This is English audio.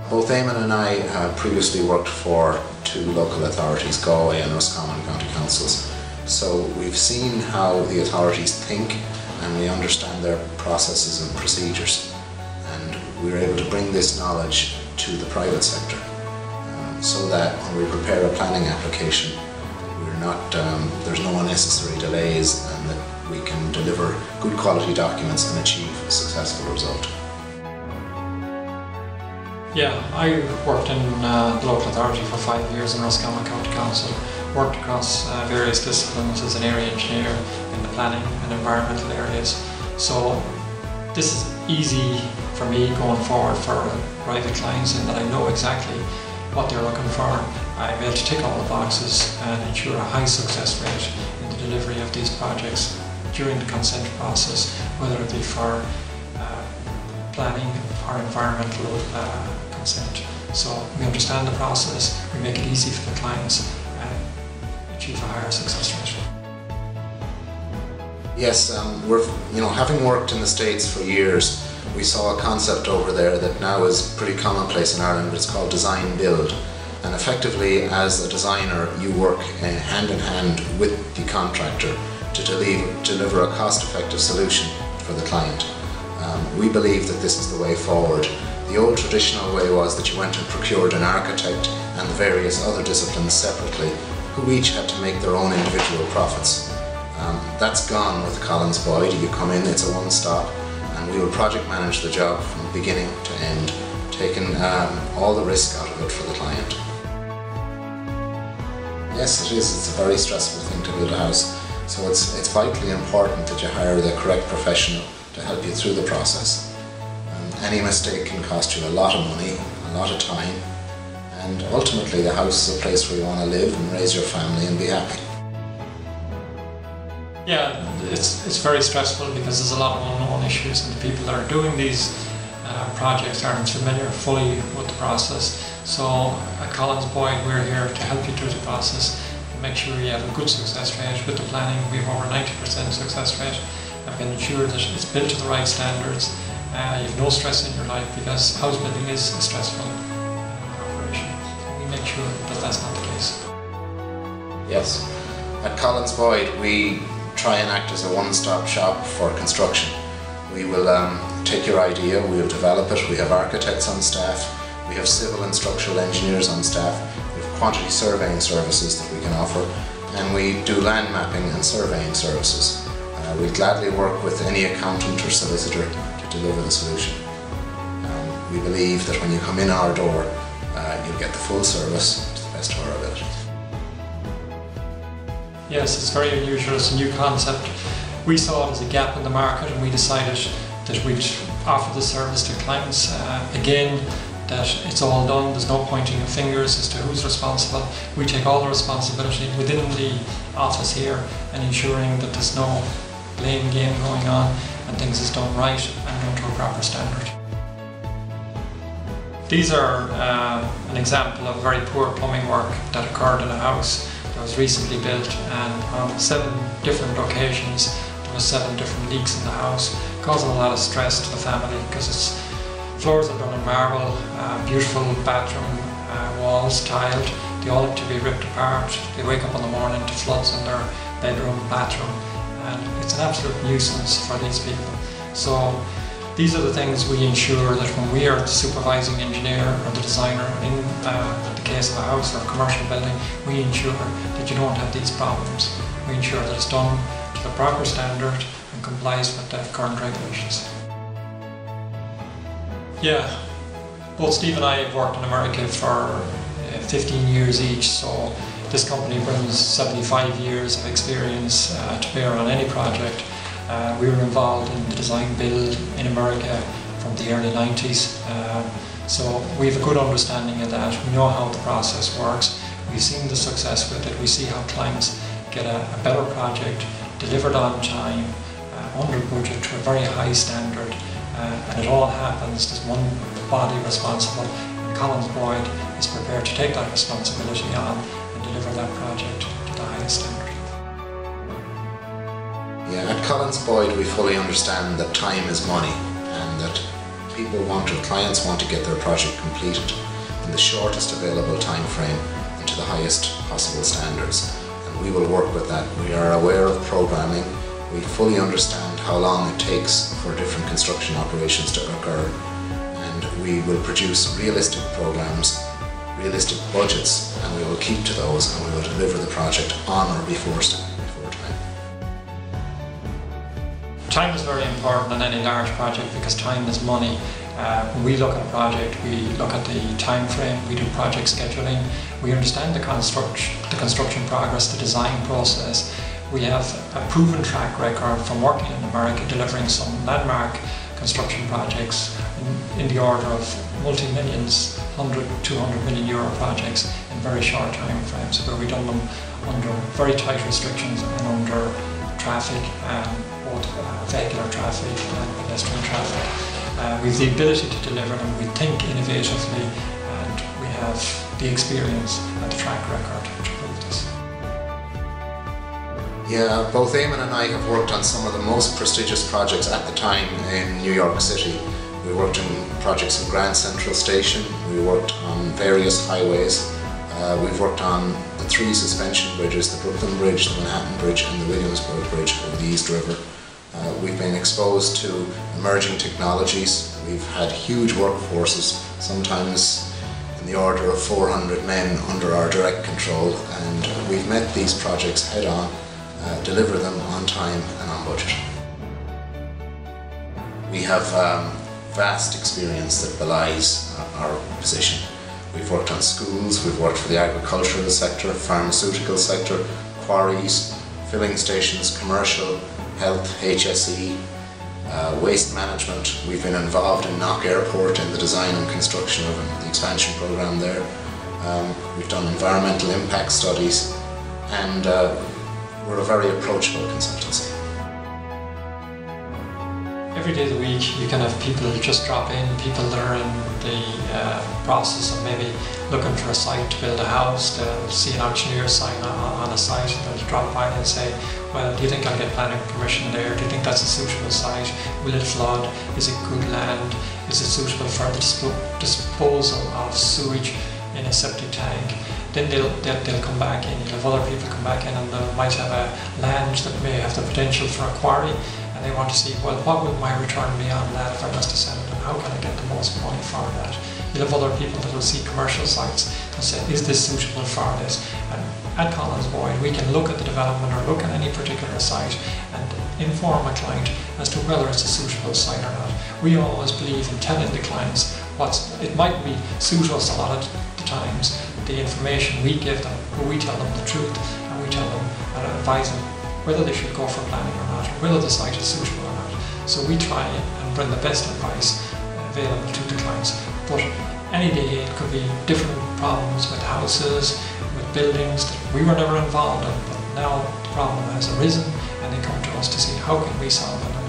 Both Eamon and I have previously worked for two local authorities, Galway and Roscommon County Councils. So we've seen how the authorities think and we understand their processes and procedures. And we're able to bring this knowledge to the private sector so that when we prepare a planning application, there's no unnecessary delays and that we can deliver good quality documents and achieve a successful result. Yeah, I worked in the local authority for 5 years in Roscommon County Council, worked across various disciplines as an area engineer in the planning and environmental areas. So this is easy for me going forward for private clients in that I know exactly what they're looking for. I'm able to tick all the boxes and ensure a high success rate in the delivery of these projects during the consent process, whether it be for planning or environmental consent. So we understand the process, we make it easy for the clients and achieve a higher success rate. Yes, having worked in the States for years, we saw a concept over there that now is pretty commonplace in Ireland. It's called design build. And effectively, as a designer, you work hand in hand with the contractor to deliver a cost-effective solution for the client. We believe that this is the way forward. The old traditional way was that you went and procured an architect and the various other disciplines separately, who each had to make their own individual profits. That's gone with Collins Boyd. You come in, it's a one-stop, and we will project manage the job from beginning to end, taking all the risk out of it for the client. Yes, it is. It's a very stressful thing to build a house, so it's vitally important that you hire the correct professional to help you through the process. Any mistake can cost you a lot of money, a lot of time, and ultimately the house is a place where you want to live and raise your family and be happy. Yeah, it's very stressful because there's a lot of unknown issues and the people that are doing these projects aren't familiar fully with the process. So at Collins Boyd we're here to help you through the process and make sure you have a good success rate. With the planning we have over 90% success rate and can ensure that it's built to the right standards. You have no stress in your life because house building is a stressful operation. So we make sure that that's not the case. Yes, at Collins Boyd we try and act as a one-stop shop for construction. We will take your idea, we will develop it, we have architects on staff, we have civil and structural engineers on staff, we have quantity surveying services that we can offer, and we do land mapping and surveying services. We'll gladly work with any accountant or solicitor to deliver the solution. We believe that when you come in our door, you'll get the full service to the best of our ability. Yes, it's very unusual. It's a new concept. We saw it as a gap in the market and we decided that we'd offer the service to clients. Again, that it's all done, there's no pointing of fingers as to who's responsible. We take all the responsibility within the office here and ensuring that there's no blame game going on and things is done right and done to a proper standard. These are an example of very poor plumbing work that occurred in a house that was recently built, and on 7 different occasions there were 7 different leaks in the house, causing a lot of stress to the family because floors are done in marble, beautiful bathroom walls tiled, they all have to be ripped apart. They wake up in the morning to floods in their bedroom, bathroom, and it's an absolute nuisance for these people. So these are the things we ensure that when we are the supervising engineer or the designer in the case of a house or a commercial building, we ensure that you don't have these problems. We ensure that it's done to the proper standard and complies with the current regulations. Yeah, both Steve and I have worked in America for 15 years each, so this company brings 75 years of experience to bear on any project. We were involved in the design build in America from the early 90s, so we have a good understanding of that. We know how the process works, we've seen the success with it, we see how clients get a better project delivered on time, under budget to a very high standard, and it all happens, there's one body responsible, and Collins Boyd is prepared to take that responsibility on and deliver that project to the highest standard. Yeah, at Collins Boyd we fully understand that time is money and that clients want to get their project completed in the shortest available time frame and to the highest possible standards. And we will work with that. We are aware of programming. We fully understand how long it takes for different construction operations to occur, and we will produce realistic programs, realistic budgets, and we will keep to those, and we will deliver the project on or before time. Time is very important in any large project because time is money. When we look at a project, we look at the time frame, we do project scheduling, we understand the construction progress, the design process. We have a proven track record from working in America, delivering some landmark construction projects in the order of multi-millions, 100, 200 million euro projects in very short time frames, where we've done them under very tight restrictions and under traffic, both vehicular traffic and pedestrian traffic. We have the ability to deliver them, we think innovatively, and we have the experience and the track record to prove this. Yeah, both Eamon and I have worked on some of the most prestigious projects at the time in New York City. We worked on projects in Grand Central Station, we worked on various highways, we've worked on the 3 suspension bridges, the Brooklyn Bridge, the Manhattan Bridge and the Williamsburg Bridge over the East River. We've been exposed to emerging technologies. We've had huge workforces, sometimes in the order of 400 men under our direct control, and we've met these projects head on, deliver them on time and on budget. We have vast experience that belies our position. We've worked on schools, we've worked for the agricultural sector, pharmaceutical sector, quarries, filling stations, commercial, health, HSE, waste management. We've been involved in Knock Airport in the design and construction of the expansion programme there. We've done environmental impact studies, and we're a very approachable consultancy. Every day of the week you can have people just drop in, people that are in the process of maybe looking for a site to build a house. They'll see an auctioneer sign on a site and they'll drop by and say, well, do you think I'll get planning permission there? Do you think that's a suitable site? Will it flood? Is it good land? Is it suitable for the disposal of sewage in a septic tank? Then they'll come back in. You'll have other people come back in and they might have a land that may have the potential for a quarry, and they want to see, well, what would my return be on that if I was to sell it, and how can I get the most money for that? You'll have other people that will see commercial sites and say, is this suitable for this? And at Collins Boyd, we can look at the development or look at any particular site and inform a client as to whether it's a suitable site or not. We always believe in telling the clients it might be suit us a lot of the times, the information we give them, but we tell them the truth, and we tell them and advise them whether they should go for planning or not, or whether the site is suitable or not. So we try and bring the best advice available to the clients. But any day it could be different problems with houses, with buildings that we were never involved in, but now the problem has arisen and they come to us to see how can we solve it.